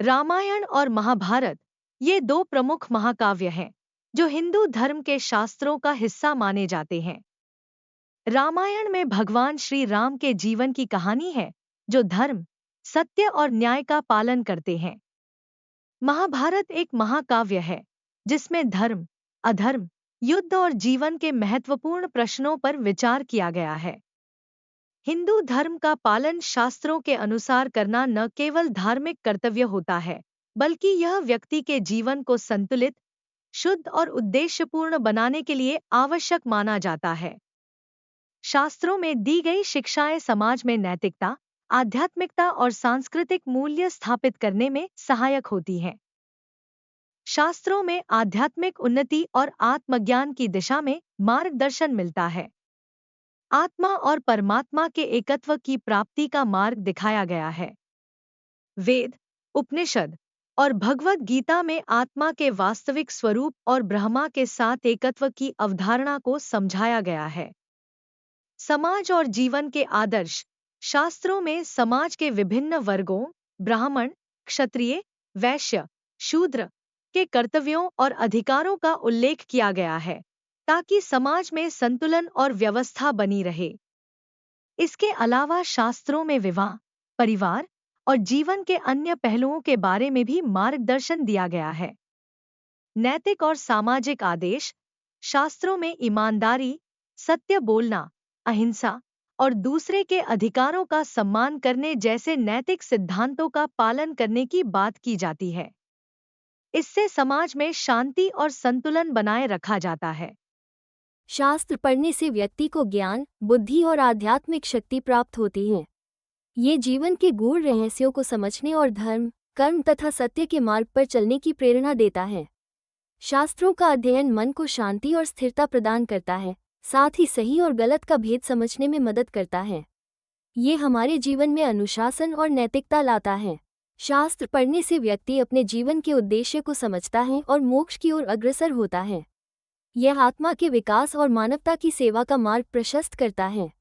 रामायण और महाभारत ये दो प्रमुख महाकाव्य हैं जो हिंदू धर्म के शास्त्रों का हिस्सा माने जाते हैं। रामायण में भगवान श्री राम के जीवन की कहानी है जो धर्म, सत्य और न्याय का पालन करते हैं। महाभारत एक महाकाव्य है जिसमें धर्म, अधर्म, युद्ध और जीवन के महत्वपूर्ण प्रश्नों पर विचार किया गया है। हिंदू धर्म का पालन शास्त्रों के अनुसार करना न केवल धार्मिक कर्तव्य होता है, बल्कि यह व्यक्ति के जीवन को संतुलित, शुद्ध और उद्देश्यपूर्ण बनाने के लिए आवश्यक माना जाता है। शास्त्रों में दी गई शिक्षाएं समाज में नैतिकता, आध्यात्मिकता और सांस्कृतिक मूल्य स्थापित करने में सहायक होती हैं। शास्त्रों में आध्यात्मिक उन्नति और आत्मज्ञान की दिशा में मार्गदर्शन मिलता है। आत्मा और परमात्मा के एकत्व की प्राप्ति का मार्ग दिखाया गया है। वेद, उपनिषद और भगवद गीता में आत्मा के वास्तविक स्वरूप और ब्रह्मा के साथ एकत्व की अवधारणा को समझाया गया है। समाज और जीवन के आदर्श शास्त्रों में समाज के विभिन्न वर्गों, ब्राह्मण, क्षत्रिय, वैश्य, शूद्र के कर्तव्यों और अधिकारों का उल्लेख किया गया है ताकि समाज में संतुलन और व्यवस्था बनी रहे। इसके अलावा शास्त्रों में विवाह, परिवार और जीवन के अन्य पहलुओं के बारे में भी मार्गदर्शन दिया गया है। नैतिक और सामाजिक आदेश शास्त्रों में ईमानदारी, सत्य बोलना, अहिंसा और दूसरे के अधिकारों का सम्मान करने जैसे नैतिक सिद्धांतों का पालन करने की बात की जाती है। इससे समाज में शांति और संतुलन बनाए रखा जाता है। शास्त्र पढ़ने से व्यक्ति को ज्ञान, बुद्धि और आध्यात्मिक शक्ति प्राप्त होती है। ये जीवन के गूढ़ रहस्यों को समझने और धर्म, कर्म तथा सत्य के मार्ग पर चलने की प्रेरणा देता है। शास्त्रों का अध्ययन मन को शांति और स्थिरता प्रदान करता है, साथ ही सही और गलत का भेद समझने में मदद करता है। ये हमारे जीवन में अनुशासन और नैतिकता लाता है। शास्त्र पढ़ने से व्यक्ति अपने जीवन के उद्देश्य को समझता है और मोक्ष की ओर अग्रसर होता है। यह आत्मा के विकास और मानवता की सेवा का मार्ग प्रशस्त करता है।